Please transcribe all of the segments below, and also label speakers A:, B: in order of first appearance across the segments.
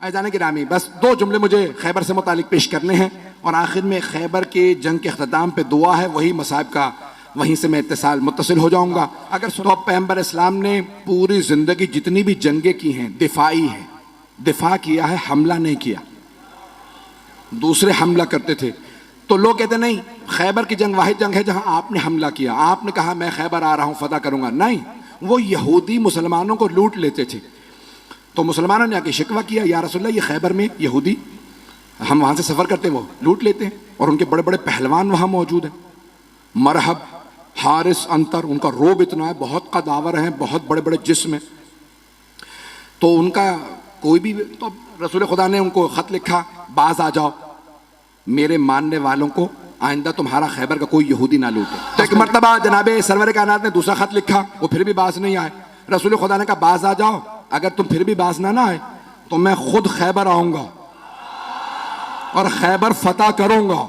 A: ऐजान गिरामी, बस 2 जुमले मुझे खैबर से मुतालिक पेश करने हैं और आखिर में खैबर के जंग के अख्ताम पे दुआ है, वही मसाइब का, वहीं से मैं मुत्तसिल हो जाऊंगा। अगर सुनो, पैगंबर इस्लाम ने पूरी जिंदगी जितनी भी जंगें की हैं दिफाई है, दिफा किया है, हमला नहीं किया। दूसरे हमला करते थे तो लोग कहते नहीं, खैबर की जंग वाहिद जंग है जहां आपने हमला किया, आपने कहा मैं खैबर आ रहा हूं फतह करूंगा। नहीं, वो यहूदी मुसलमानों को लूट लेते थे। तो मुसलमानों ने आके शिकवा किया, या रसूलल्लाह ये खैबर में यहूदी, हम वहां से सफर करते हैं, वो लूट लेते हैं और उनके बड़े बड़े पहलवान वहां मौजूद हैं, मरहब, हारिस, अंतर, उनका रोब इतना है, बहुत कदावर हैं, बहुत बड़े बड़े जिस्म हैं। तो उनका कोई भी, तो रसूल खुदा ने उनको खत लिखा, बाज आ जाओ, मेरे मानने वालों को आइंदा तुम्हारा खैबर का कोई यहूदी ना लूटे। तो एक मरतबा जनाबे सरवर कायनात ने दूसरा खत लिखा, वो फिर भी बाज नहीं आए। रसूल खुदा ने कहा बाज आ जाओ, अगर तुम फिर भी बाज ना आए तो मैं खुद खैबर आऊंगा और खैबर फतह करूंगा।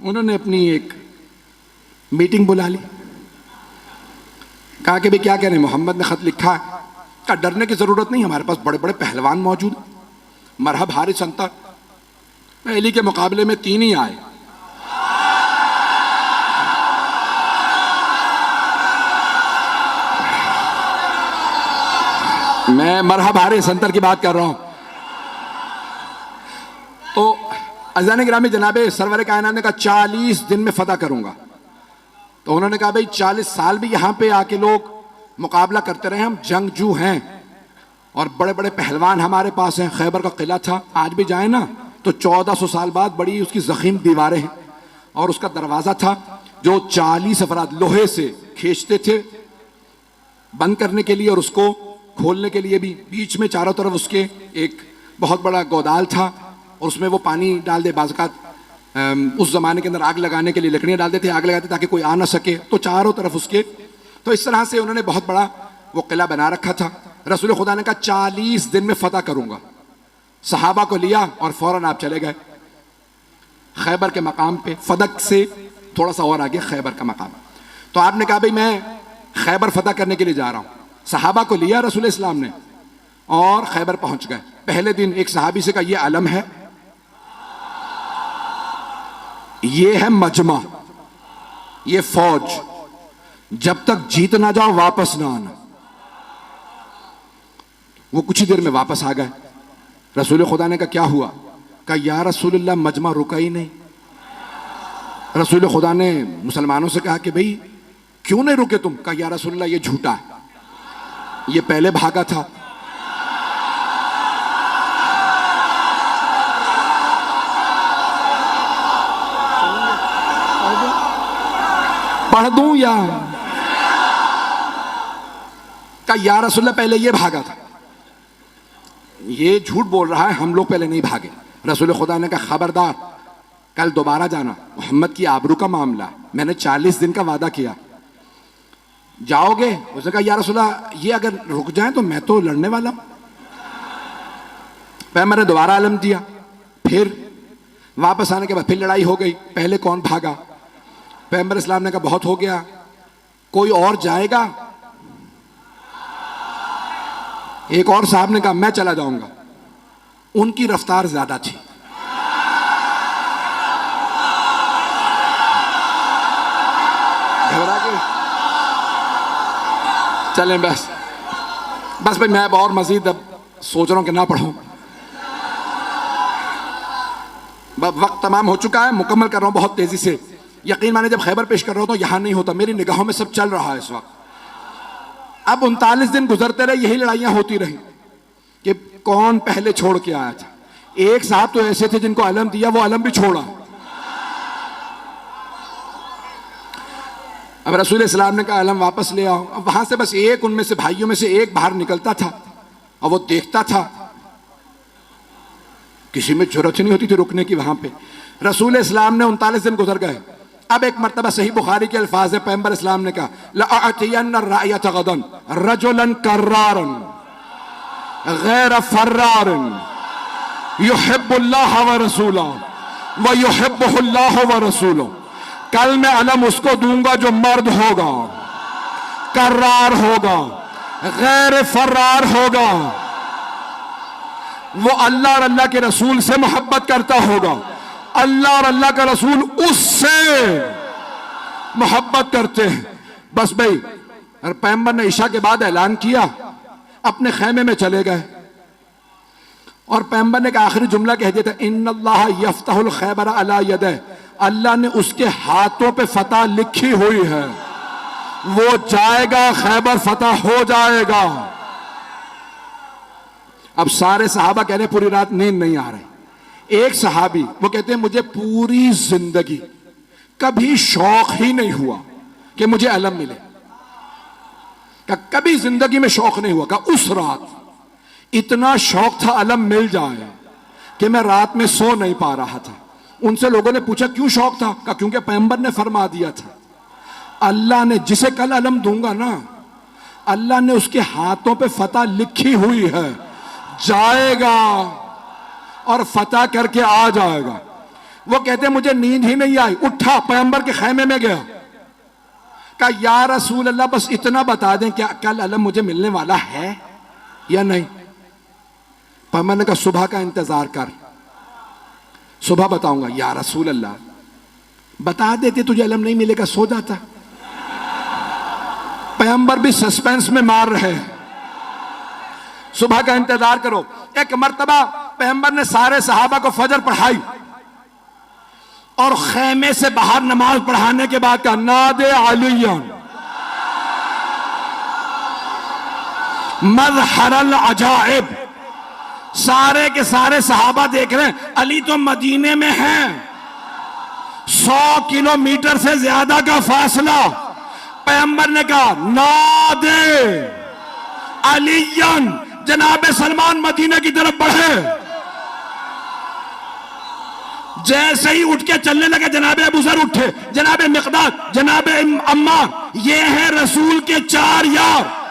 A: उन्होंने अपनी एक मीटिंग बुला ली, कहा कि भाई क्या कह रहे हैं, मोहम्मद ने खत लिखा है। कहा डरने की जरूरत नहीं, हमारे पास बड़े बड़े पहलवान मौजूद, मरहब, हारिस, अंतर, पहली के मुकाबले में 3 ही आए। मैं मरहब, हारिस, अंतर की बात कर रहा हूं। तो अज़ान गिरामी जनाबे सरवर कायनात ने कहा 40 दिन में फतह करूंगा। तो उन्होंने कहा भाई 40 साल भी यहां पे आके लोग मुकाबला करते रहे, हम जंगजू हैं और बड़े बड़े पहलवान हमारे पास हैं। खैबर का किला था, आज भी जाए ना तो 1400 साल बाद बड़ी उसकी जखीम दीवारें हैं और उसका दरवाजा था जो 40 अफराद लोहे से खींचते थे बंद करने के लिए और उसको खोलने के लिए भी। बीच में चारों तरफ उसके एक बहुत बड़ा गोदाल था और उसमें वो पानी डाल दे, बाज़ात उस जमाने के अंदर आग लगाने के लिए लकड़ियां डाल देते, आग लगाते ताकि कोई आ ना सके। तो चारों तरफ उसके, तो इस तरह से उन्होंने बहुत बड़ा वो किला बना रखा था। रसूल खुदा ने कहा 40 दिन में फतह करूंगा। सहाबा को लिया और फौरन आप चले गए खैबर के मकाम पे, फदक से थोड़ा सा और आगे खैबर का मकाम। तो आपने कहा भाई मैं खैबर फतह करने के लिए जा रहा हूं। सहाबा को लिया रसूल इस्लाम ने और खैबर पहुंच गए। पहले दिन एक सहाबी से कहा ये अलम है, ये है मजमा, ये फौज, जब तक जीत ना जाओ वापस ना आना। वो कुछ ही देर में वापस आ गए। रसूल खुदा ने कहा क्या हुआ? कहा या रसूलल्लाह मजमा रुका ही नहीं। रसूल खुदा ने मुसलमानों से कहा कि भाई क्यों नहीं रुके तुम? कहा या रसूलल्लाह ये झूठा है, ये पहले भागा था। पढ़ दूं या? कहा या रसूलल्लाह पहले ये भागा था, ये झूठ बोल रहा है, हम लोग पहले नहीं भागे। रसूल खुदा ने कहा खबरदार, कल दोबारा जाना, मोहम्मद की आबरू का मामला, मैंने 40 दिन का वादा किया, जाओगे? उसने कहा या रसूलल्लाह ये अगर रुक जाए तो मैं तो लड़ने वाला हूं। पैगंबर ने दोबारा अलम दिया, फिर वापस आने के बाद फिर लड़ाई हो गई। पहले कौन भागा? पैगंबर इस्लाम ने कहा बहुत हो गया, कोई और जाएगा? एक और साहब ने कहा मैं चला जाऊंगा। उनकी रफ्तार ज्यादा थी। घबरा के चलें बस भाई, मैं अब और मजीद अब सोच रहा हूं कि ना पढ़ूं। वक्त तमाम हो चुका है, मुकम्मल कर रहा हूं बहुत तेजी से। यकीन माने जब खैबर पेश कर रहा हूं तो यहां नहीं होता, मेरी निगाहों में सब चल रहा है इस वक्त। अब 39 दिन गुजरते रहे, यही लड़ाइयां होती रही कि कौन पहले छोड़ के आया था। एक साहब तो ऐसे थे जिनको अलम दिया, वो अलम भी छोड़ा। अब रसूल इस्लाम ने कहा अलम वापस ले आओ। अब वहां से बस एक, उनमें से भाइयों में से एक बाहर निकलता था और वो देखता था, किसी में जरूरत नहीं होती थी रुकने की वहां पे। रसूल इस्लाम ने 39 दिन गुजर गए। अब एक मर्तबा सही बुखारी के अल्फाज है, पैगंबर इस्लाम ने कहा लअतियन्ना रायत गदन रजुलन कर्रारन गैर फर्रारन युहिब्बुल्लाह व रसूलहु व युहिब्बुहुल्लाह व रसूलुहु। कल मैं अलम उसको दूंगा जो मर्द होगा, कर्रार होगा, गैर फर्रार होगा, वो अल्लाह और अल्लाह के रसूल से मोहब्बत करता होगा, अल्लाह और अल्लाह का रसूल उससे मोहब्बत करते हैं। बस भाई, और पैगंबर ने ईशा के बाद ऐलान किया, अपने खैमे में चले गए और पैगंबर ने का आखिरी जुमला कह दिया था, इन्नल्लाह यफ्तहुल खैबर अला यदैह, अल्लाह ने उसके हाथों पे फतह लिखी हुई है, वो जाएगा, खैबर फतह हो जाएगा। अब सारे सहाबा कह रहे पूरी रात नींद नहीं आ रही। एक सहाबी वो कहते हैं मुझे पूरी जिंदगी कभी शौक ही नहीं हुआ कि मुझे अलम मिले, का कभी जिंदगी में शौक नहीं हुआ, का उस रात इतना शौक था अलम मिल जाए कि मैं रात में सो नहीं पा रहा था। उनसे लोगों ने पूछा क्यों शौक था, का क्योंकि पैगंबर ने फरमा दिया था, अल्लाह ने जिसे कल अलम दूंगा ना, अल्लाह ने उसके हाथों पे फतह लिखी हुई है, जाएगा और फतह करके आ जाएगा। वो कहते मुझे नींद ही नहीं आई, उठा पैगंबर के खैमे में गया, कहा या रसूल अल्लाह बस इतना बता दें क्या कल अलम मुझे मिलने वाला है या नहीं। पैगंबर ने कहा सुबह का इंतजार कर, सुबह बताऊंगा। या रसूल अल्लाह बता देते तुझे अलम नहीं मिलेगा, सो जाता। पैगंबर भी सस्पेंस में मार रहे हैं, सुबह का इंतजार करो। एक मर्तबा पैगंबर ने सारे सहाबा को फजर पढ़ाई और खैमे से बाहर नमाज पढ़ाने के बाद कहा नादे अलियन मज़हरल अजाइब। सारे के सारे सहाबा देख रहे हैं, अली तो मदीने में हैं, 100 किलोमीटर से ज्यादा का फासला। पैगंबर ने कहा नादे अलियन, जनाबे सलमान मदीने की तरफ बढ़े। जैसे ही उठ के चलने लगे जनाबे अबू ज़र उठे, जनाबे मिक़दाद, जनाबे अम्मार, ये हैं रसूल के 4 यार।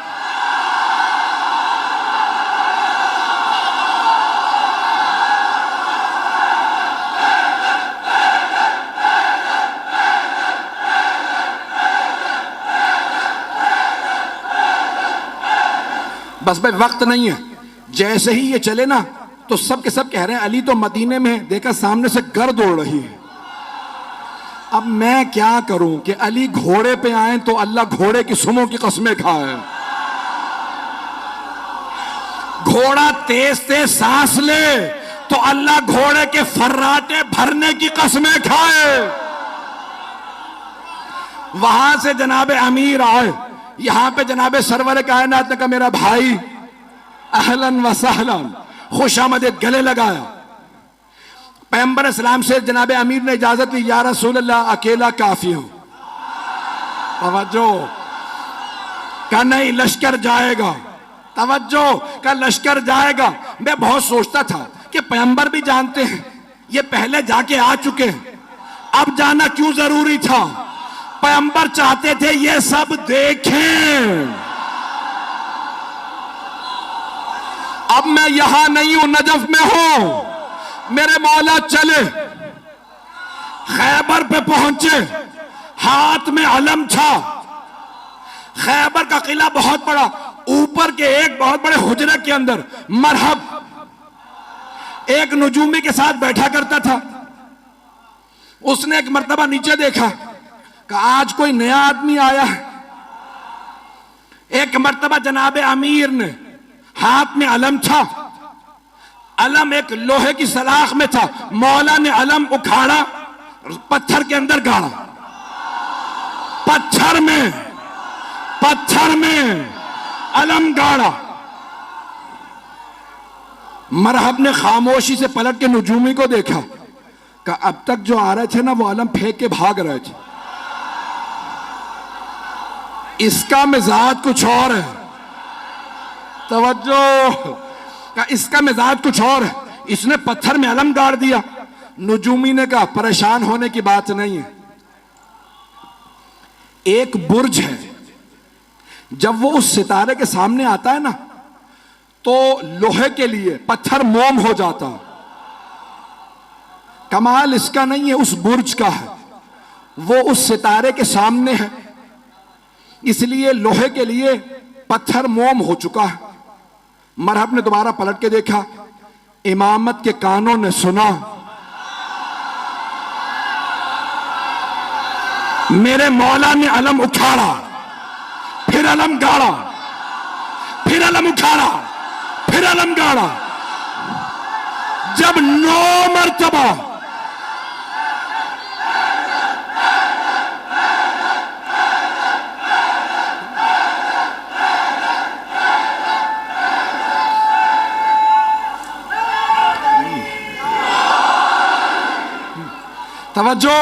A: बस भाई वक्त नहीं है, जैसे ही ये चले ना तो सब के सब कह रहे हैं अली तो मदीने में है, देखा सामने से गर्द उड़ रही है। अब मैं क्या करूं कि अली घोड़े पे आए तो अल्लाह घोड़े की सुमों की कसमें खाए, घोड़ा तेज तेज सांस ले तो अल्लाह घोड़े के फर्राटे भरने की कसमें खाए। वहां से जनाबे अमीर आए, यहां पे जनाबे सरवर कायनात ने कहा मेरा भाई अहलन व सहलन, खुशामदीद, गले लगाया। पैगंबर इस्लाम से जनाबे अमीर ने इजाजत ली, या रसूल अल्लाह अकेला काफी हूं। तवज्जो का नहीं, लश्कर जाएगा, तवज्जो का लश्कर जाएगा। मैं बहुत सोचता था कि पैगंबर भी जानते हैं ये पहले जाके आ चुके हैं, अब जाना क्यों जरूरी था। पैगंबर चाहते थे ये सब देखें। अब मैं यहां नहीं हूं, नजफ में हूं, मेरे मौला चले, खैबर पे पहुंचे, हाथ में अलम था। खैबर का किला बहुत बड़ा, ऊपर के एक बहुत बड़े हुजरे के अंदर मरहब एक नजूमी के साथ बैठा करता था। उसने एक मर्तबा नीचे देखा कि आज कोई नया आदमी आया है। एक मर्तबा जनाबे अमीर ने, हाथ में अलम था, अलम एक लोहे की सलाख में था, मौला ने अलम उखाड़ा, पत्थर के अंदर गाड़ा, पत्थर में अलम गाड़ा। मरहब ने खामोशी से पलट के नजूमी को देखा कि अब तक जो आ रहे थे ना वो अलम फेंक के भाग रहे थे, इसका मिजाज कुछ और है। तवज्जो का, इसका मिजाज कुछ और है, इसने पत्थर में अलम गाड़ दिया। नजूमी ने कहा परेशान होने की बात नहीं है, एक बुर्ज है, जब वो उस सितारे के सामने आता है ना तो लोहे के लिए पत्थर मोम हो जाता। कमाल इसका नहीं है, उस बुर्ज का है, वो उस सितारे के सामने है, इसलिए लोहे के लिए पत्थर मोम हो चुका है। मरहब ने दोबारा पलट के देखा, इमामत के कानों ने सुना, मेरे मौला ने अलम उखाड़ा, फिर अलम गाड़ा, फिर अलम उखाड़ा, फिर अलम गाड़ा। जब 9 मरतबा तवज्जो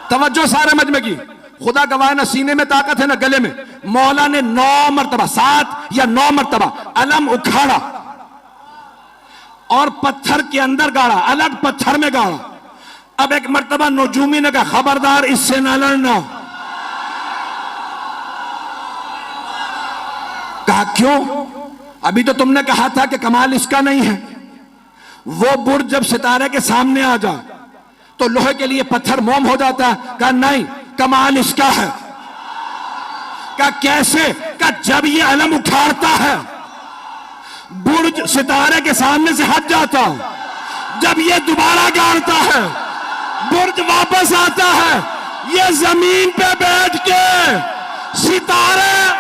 A: तवज्जो सारे मजमे की, खुदा गवाह ना सीने में ताकत है ना गले में। मौला ने 9 मरतबा, 7 या 9 मरतबा अलम उखाड़ा और पत्थर के अंदर गाड़ा, अलग पत्थर में गाड़ा। अब एक मरतबा नजूमी ने कहा खबरदार इससे ना लड़ना। कहा क्यों? अभी तो तुमने कहा था कि कमाल इसका नहीं है। वो बुर्ज जब सितारे के सामने आ जाए तो लोहे के लिए पत्थर मोम हो जाता है। कहा नहीं, कमाल इसका है। कहा कैसे? कहा जब ये अलम उखाड़ता है बुर्ज सितारे के सामने से हट जाता, जब ये दोबारा गाड़ता है बुर्ज वापस आता है, ये जमीन पे बैठ के सितारे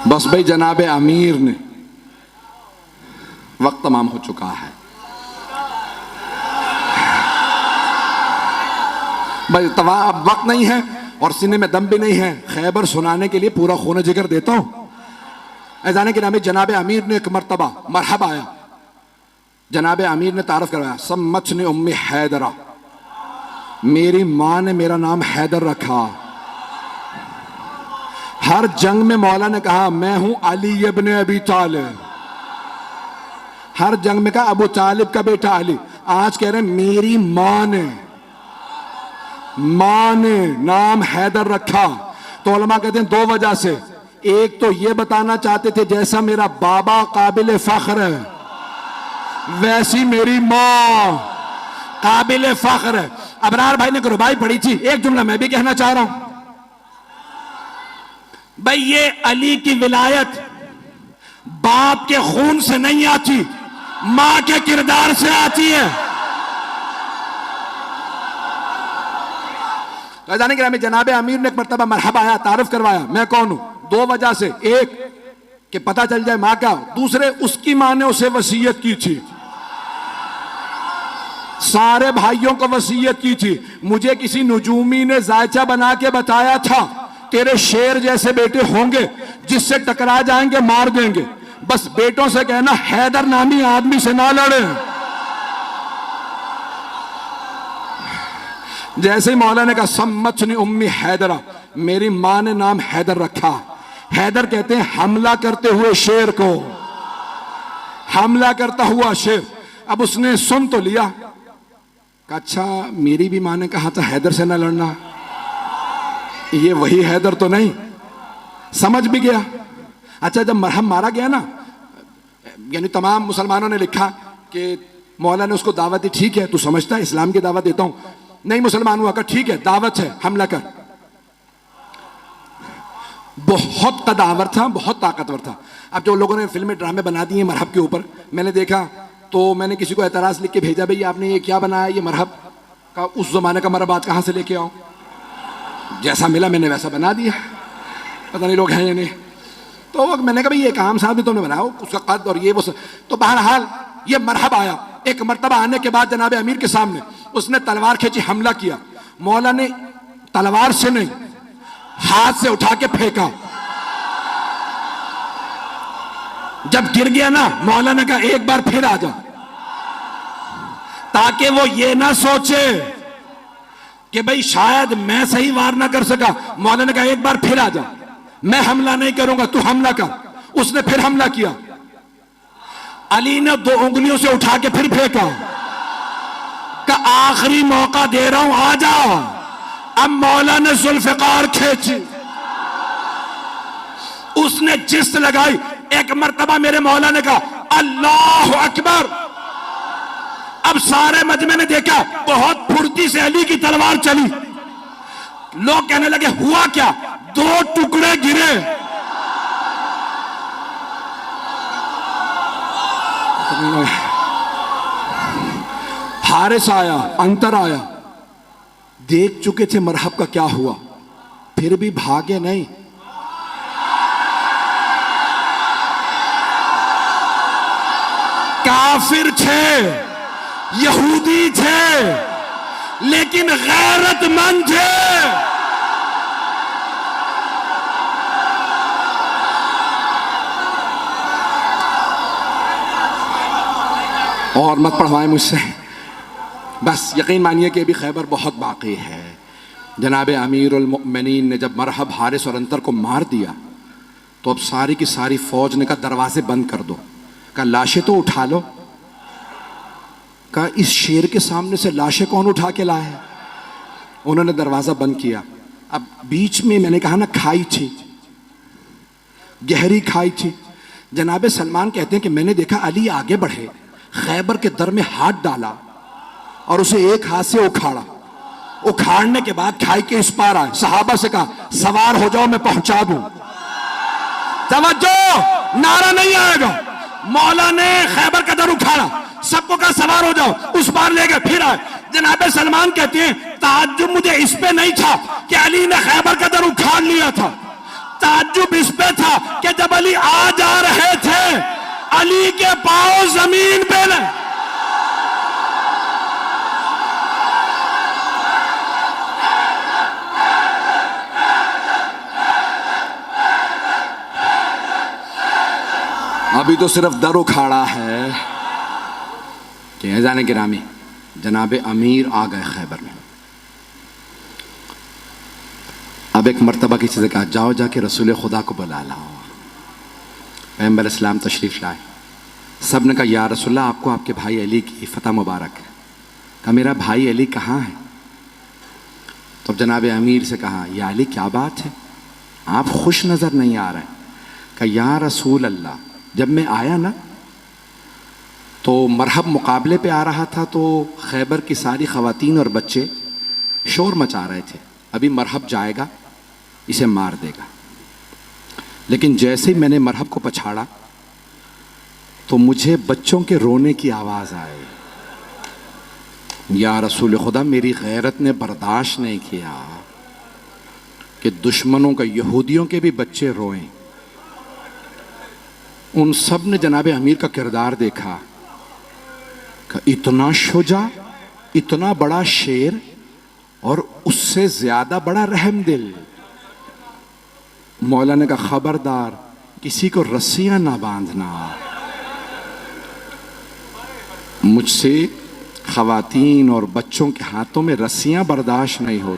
A: बस भाई जनाबे अमीर ने, वक्त तमाम हो चुका है भाई, अब वक्त नहीं है और सीने में दम भी नहीं है। खैबर सुनाने के लिए पूरा खून जिगर देता हूं। ऐजाने के नामे जनाबे अमीर ने एक मरतबा मरहबा आया, जनाबे अमीर ने तारफ करवाया, सम्मत ने उम्मी हैदरा, मेरी मां ने मेरा नाम हैदर रखा। हर जंग में मौला ने कहा मैं हूं अली इब्न अबी तालिब, हर जंग में कहा अबू तालिब का बेटा अली। आज कह रहे मेरी मां ने नाम हैदर रखा। तो उलमा कहते हैं 2 वजह से। एक तो ये बताना चाहते थे जैसा मेरा बाबा काबिल फख्र है वैसी मेरी मां काबिल फख्र है। अबरार भाई ने रुबाई पढ़ी थी, एक जुमला मैं भी कहना चाह रहा हूं भाई। ये अली की विलायत बाप के खून से नहीं आती, मां के किरदार से आती है। तो जाने के जनाबे अमीर ने एक मरतबा मरहबा आया, तारुफ करवाया मैं कौन हूं। 2 वजह से, एक कि पता चल जाए मां का, दूसरे उसकी मां ने उसे वसीयत की थी, सारे भाइयों को वसीयत की थी। मुझे किसी नजूमी ने जायचा बना के बताया था तेरे शेर जैसे बेटे होंगे, जिससे टकरा जाएंगे मार देंगे। बस बेटों से कहना हैदर नामी आदमी से ना लड़े। जैसे ही मौला ने कहा सम्मतनी उम्मी हैदरा, मेरी मां ने नाम हैदर रखा। हैदर कहते हैं हमला करते हुए शेर को, हमला करता हुआ शेर। अब उसने सुन तो लिया, कहा अच्छा मेरी भी मां ने कहा था हैदर से ना लड़ना, ये वही हैदर तो नहीं। समझ भी गया। अच्छा जब मरहम मारा गया ना, यानी तमाम मुसलमानों ने लिखा कि मौला ने उसको दावत दी, ठीक है तू समझता है इस्लाम की दावत देता हूं। नहीं मुसलमान हुआ, कहा ठीक है दावत है हमला कर। बहुत कदावर था, बहुत ताकतवर था। अब जो लोगों ने फिल्में ड्रामे बना दिए मरहब के ऊपर, मैंने देखा तो मैंने किसी को एतराज लिख के भेजा, भाई आपने ये क्या बनाया, ये मरहब का उस जमाने का मरहब आज कहां से लेके आओ। जैसा मिला मैंने वैसा बना दिया, पता नहीं लोग हैं या नहीं। तो मैंने कहा भाई ये काम साहब भी तुमने बनाया, उसका कद और ये वो। तो बहरहाल ये मरहब आया। एक मरतबा आने के बाद जनाबे अमीर के सामने उसने तलवार खींची, हमला किया। मौला ने तलवार से नहीं हाथ से उठा के फेंका। जब गिर गया ना, मौला ने कहा एक बार फिर आ जा, ताकि वो ये ना सोचे कि भाई शायद मैं सही वार ना कर सका। मौला ने कहा एक बार फिर आ जा, मैं हमला नहीं करूंगा, तू हमला कर। उसने फिर हमला किया। अली ने 2 उंगलियों से उठा के फिर फेंका, का आखिरी मौका दे रहा हूं आ जाओ। अब मौला ने जुल्फकार खींची, उसने जिस्त लगाई। एक मर्तबा मेरे मौला ने कहा अल्लाह अकबर। अब सारे मजमे ने देखा बहुत फुर्ती से अली की तलवार चली। लोग कहने लगे हुआ क्या? 2 टुकड़े गिरे। हारिस आया, अंतर आया, देख चुके थे मरहब का क्या हुआ, फिर भी भागे नहीं। काफिर थे, यहूदी थे, लेकिन गैरतमंद थे। और मत पढ़वाएं मुझसे, बस यकीन मानिए कि अभी खैबर बहुत बाकी है। जनाब अमीरुल मोमिनीन ने जब मरहब, हारिस और अंतर को मार दिया तो अब सारी की सारी फौज ने कहा दरवाजे बंद कर दो। कहा लाशें तो उठा लो। कहा इस शेर के सामने से लाशें कौन उठा के लाए है? उन्होंने दरवाजा बंद किया। अब बीच में मैंने कहा ना खाई थी, गहरी खाई थी। जनाब सलमान कहते हैं कि मैंने देखा अली आगे बढ़े, खैबर के दर में हाथ डाला और उसे एक हाथ से उखाड़ा। उखाड़ने के बाद खाई के इस पार आए, सहाबा से कहा सवार हो जाओ, मैं पहुंचा दूं। तवज्जो, नारा नहीं आएगा। मौला ने खैबर का दर उखाड़ा, सबको कहा सवार हो जाओ, उस पार ले गए, फिर आए। जनाब सलमान कहते हैं ताज्जुब मुझे इस पे नहीं था कि अली ने खैबर का दर उखाड़ लिया था, ताज्जुब इस पे था कि जब अली आ जा रहे थे अली के पांव जमीन पे न। अभी तो सिर्फ दर उखाड़ा है कि जाने गिरामी जनाब अमीर आ गए खैबर में। अब एक मर्तबा किसी से कहा जाओ जाके रसूल खुदा को बुला लाओ। पैगंबर इस्लाम तशरीफ लाए। सब ने कहा या रसूलल्लाह आपको आपके भाई अली की फतह मुबारक है। कहा मेरा भाई अली कहाँ है? तो जनाब अमीर से कहा या अली क्या बात है, आप खुश नज़र नहीं आ रहे। कहा या रसूल अल्लाह, जब मैं आया ना तो मरहब मुकाबले पे आ रहा था तो खैबर की सारी ख़वातीन और बच्चे शोर मचा रहे थे, अभी मरहब जाएगा इसे मार देगा। लेकिन जैसे ही मैंने मरहब को पछाड़ा तो मुझे बच्चों के रोने की आवाज़ आई। या रसूल खुदा, मेरी गैरत ने बर्दाश्त नहीं किया कि दुश्मनों का, यहूदियों के भी बच्चे रोएं। उन सब ने जनाब अमीर का किरदार देखा, इतना शुजा, इतना बड़ा शेर और उससे ज्यादा बड़ा रहमदिल। मौला ने कहा खबरदार किसी को रस्सियां ना बांधना, मुझसे खवातीन और बच्चों के हाथों में रस्सियां बर्दाश्त नहीं होती।